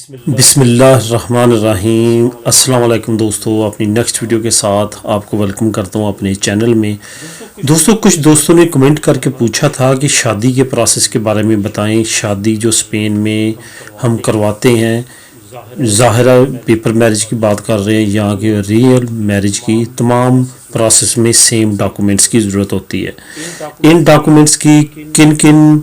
بسم اللہ الرحمن الرحیم۔ السلام علیکم دوستو، اپنی نیکسٹ ویڈیو کے ساتھ آپ کو ویلکم کرتا ہوں اپنے چینل میں۔ دوستو کچھ دوستوں نے کمنٹ کر کے پوچھا تھا کہ شادی کے پروسیس کے بارے میں بتائیں۔ شادی جو اسپین میں ہم کرواتے ہیں، ظاہرہ پیپر میرج کی بات کر رہے ہیں، یہاں کے ریئل میرج کی تمام پروسیس میں سیم ڈاکومنٹس کی ضرورت ہوتی ہے۔ ان ڈاکومنٹس کی کن کن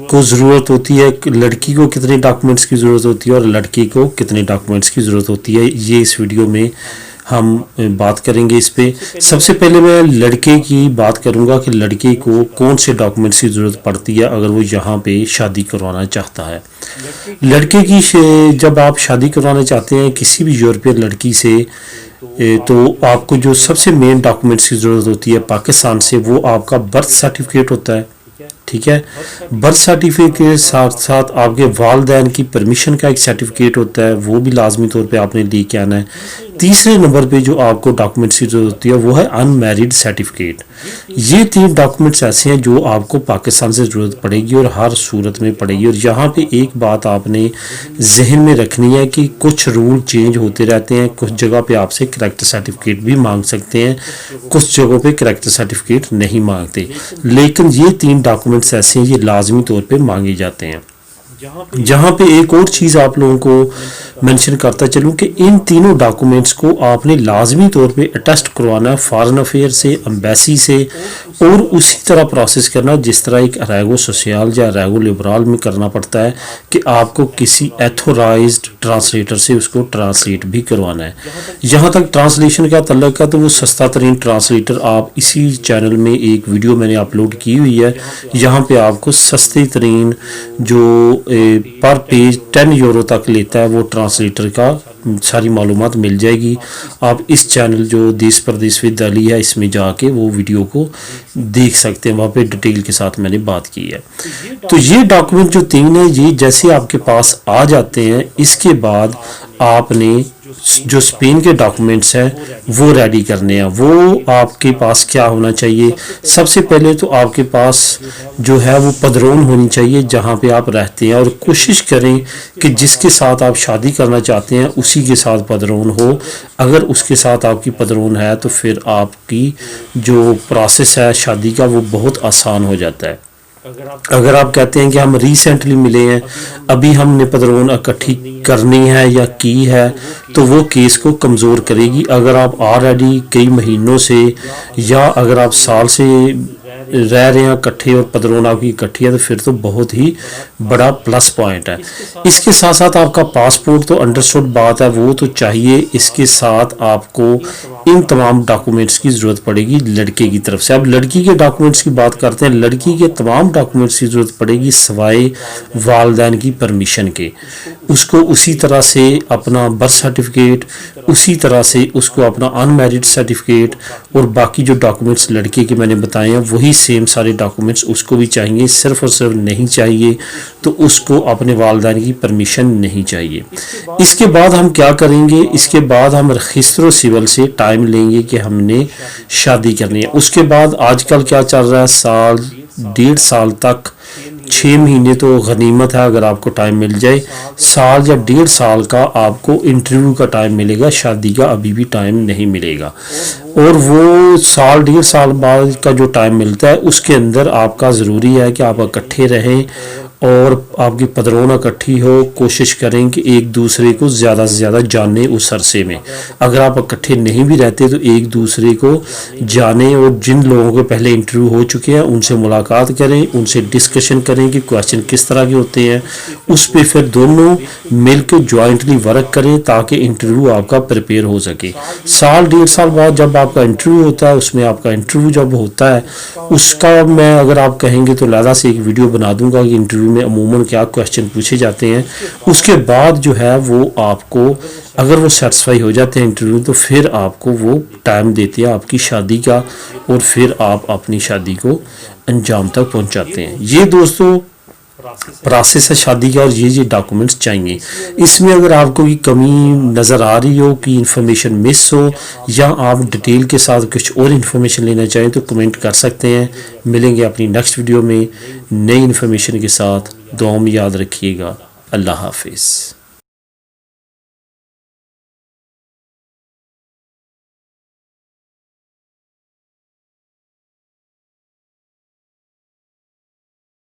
کو ضرورت ہوتی ہے، لڑکی کو کتنے ڈاکومنٹس کی ضرورت ہوتی ہے اور لڑکی کو کتنے ڈاکومنٹس کی ضرورت ہوتی ہے، یہ اس ویڈیو میں ہم بات کریں گے اس پہ۔ سب سے پہلے میں لڑکے کی بات کروں گا کہ لڑکے کو کون سے ڈاکومنٹس کی ضرورت پڑتی ہے اگر وہ یہاں پہ شادی کروانا چاہتا ہے۔ لڑکے کی جب آپ شادی کروانا چاہتے ہیں کسی بھی یورپین لڑکی سے، تو آپ کو جو سب سے مین ڈاکومنٹس کی ضرورت ہوتی ہے پاکستان سے، وہ آپ کا برتھ سرٹیفکیٹ ہوتا ہے، ٹھیک ہے۔ برتھ سرٹیفکیٹ کے ساتھ ساتھ آپ کے والدین کی پرمیشن کا ایک سرٹیفکیٹ ہوتا ہے، وہ بھی لازمی طور پہ آپ نے لے کے آنا ہے۔ تیسرے نمبر پہ جو آپ کو ڈاکومنٹس کی ضرورت ہوتی ہے وہ ہے ان میرڈ سرٹیفکیٹ۔ یہ تین ڈاکومنٹس ایسے ہیں جو آپ کو پاکستان سے ضرورت پڑے گی اور ہر صورت میں پڑے گی۔ اور یہاں پہ ایک بات آپ نے ذہن میں رکھنی ہے کہ کچھ رول چینج ہوتے رہتے ہیں، کچھ جگہ پہ آپ سے کریکٹر سرٹیفکیٹ بھی مانگ سکتے ہیں، کچھ جگہوں پہ کریکٹر سرٹیفکیٹ نہیں مانگتے، لیکن یہ تین ڈاکومنٹس ایسے ہیں یہ لازمی طور پہ مانگے جاتے ہیں۔ جہاں پہ ایک اور چیز آپ لوگوں کو منشن کرتا چلوں کہ ان تینوں ڈاکومنٹس کو آپ نے لازمی طور پہ اٹیسٹ کروانا ہے فارن افیئر سے، امبیسی سے، اور اسی طرح پروسیس کرنا جس طرح ایک ریگو سوسیال یا ریگو لبرال میں کرنا پڑتا ہے کہ آپ کو کسی ایتھورائزڈ ٹرانسلیٹر سے اس کو ٹرانسلیٹ بھی کروانا ہے۔ جہاں تک ٹرانسلیشن کا تعلق ہے تو وہ سستا ترین ٹرانسلیٹر آپ اسی چینل میں ایک ویڈیو میں نے اپلوڈ کی ہوئی ہے، یہاں پہ آپ کو سستے ترین جو پر پیج 10 یورو تک لیتا ہے وہ ٹرانسلیٹر کا ساری معلومات مل جائے گی۔ آپ اس چینل جو دیس پردیس ود علی ہے اس میں جا کے وہ ویڈیو کو دیکھ سکتے ہیں، وہاں پہ ڈیٹیل کے ساتھ میں نے بات کی ہے۔ تو یہ ڈاکومنٹ جو تین ہیں یہ جیسے آپ کے پاس آ جاتے ہیں، اس کے بعد آپ نے جو اسپین کے ڈاکومنٹس ہیں وہ ریڈی کرنے ہیں۔ وہ آپ کے پاس کیا ہونا چاہیے؟ سب سے پہلے تو آپ کے پاس جو ہے وہ پدرون ہونی چاہیے جہاں پہ آپ رہتے ہیں، اور کوشش کریں کہ جس کے ساتھ آپ شادی کرنا چاہتے ہیں اسی کے ساتھ پدرون ہو۔ اگر اس کے ساتھ آپ کی پدرون ہے تو پھر آپ کی جو پروسیس ہے شادی کا وہ بہت آسان ہو جاتا ہے۔ اگر آپ کہتے ہیں کہ ہم ریسنٹلی ملے ہیں، ابھی ہم نے پدرون اکٹھی کرنی ہے یا کی ہے، تو وہ کیس کو کمزور کرے گی۔ اگر آپ آلریڈی کئی مہینوں سے یا اگر آپ سال سے رہ رہے ہیں اکٹھے اور پدرون آپ کی اکٹھی ہے تو پھر تو بہت ہی بڑا پلس پوائنٹ ہے۔ اس کے ساتھ ساتھ آپ کا پاسپورٹ تو انڈرسٹوڈ بات ہے، وہ تو چاہیے۔ اس کے ساتھ آپ کو ان تمام ڈاکومنٹس کی ضرورت پڑے گی لڑکے کی طرف سے۔ اب لڑکی کے ڈاکومنٹس کی بات کرتے ہیں، لڑکی کے تمام ڈاکومنٹس کی ضرورت پڑے گی سوائے والدین کی پرمیشن کے۔ اس کو اسی طرح سے اپنا برتھ سرٹیفکیٹ، اسی طرح سے اس کو اپنا ان میرڈ سرٹیفکیٹ اور باقی جو ڈاکومنٹس لڑکے کے میں نے بتائے ہیں وہی سیم سارے ڈاکومنٹس اس کو بھی چاہیے۔ صرف اور صرف نہیں چاہیے تو اس کو اپنے والدین کی پرمیشن نہیں چاہیے۔ اس کے بعد ہم کیا کریں گے؟ اس کے بعد ہم رجسٹر سول سے ٹائم لیں گے کہ ہم نے شادی کرنی ہے۔ اس کے بعد آج کل کیا چل رہا ہے، سال 1.5 سال تک، 6 مہینے تو غنیمت ہے اگر آپ کو ٹائم مل جائے، سال یا 1.5 سال کا آپ کو انٹرویو کا ٹائم ملے گا، شادی کا ابھی بھی ٹائم نہیں ملے گا۔ اور وہ سال 1.5 سال بعد کا جو ٹائم ملتا ہے اس کے اندر آپ کا ضروری ہے کہ آپ اکٹھے رہیں اور آپ کی پدرون اکٹھی ہو۔ کوشش کریں کہ ایک دوسرے کو زیادہ سے زیادہ جانیں اس عرصے میں۔ اگر آپ اکٹھے نہیں بھی رہتے تو ایک دوسرے کو جانیں، اور جن لوگوں کے پہلے انٹرویو ہو چکے ہیں ان سے ملاقات کریں، ان سے ڈسکشن کریں کہ کویسچن کس طرح کے ہوتے ہیں، اس پہ پھر دونوں مل کے جوائنٹلی ورک کریں تاکہ انٹرویو آپ کا پریپیئر ہو سکے۔ سال 1.5 سال بعد جب آپ کا انٹرویو ہوتا ہے، اس میں آپ کا انٹرویو جب ہوتا ہے اس کا میں اگر آپ کہیں گے تو لہذا سے ایک ویڈیو بنا دوں گا کہ انٹرویو میں عموماً کیا کویسچن پوچھے جاتے ہیں۔ اس کے بعد جو ہے وہ آپ کو اگر وہ سیٹسفائی ہو جاتے ہیں انٹرویو تو پھر آپ کو وہ ٹائم دیتے ہیں آپ کی شادی کا، اور پھر آپ اپنی شادی کو انجام تک پہنچاتے ہیں۔ یہ دوستو پروسیس ہے شادی کا، اور یہ ڈاکومنٹس چاہیے۔ اس میں اگر آپ کو کمی نظر آ رہی ہو کہ انفارمیشن مس ہو یا آپ ڈیٹیل کے ساتھ کچھ اور انفارمیشن لینا چاہیں تو کمنٹ کر سکتے ہیں۔ ملیں گے اپنی نیکسٹ ویڈیو میں نئی انفارمیشن کے ساتھ۔ دعاؤں میں یاد رکھیے گا۔ اللہ حافظ۔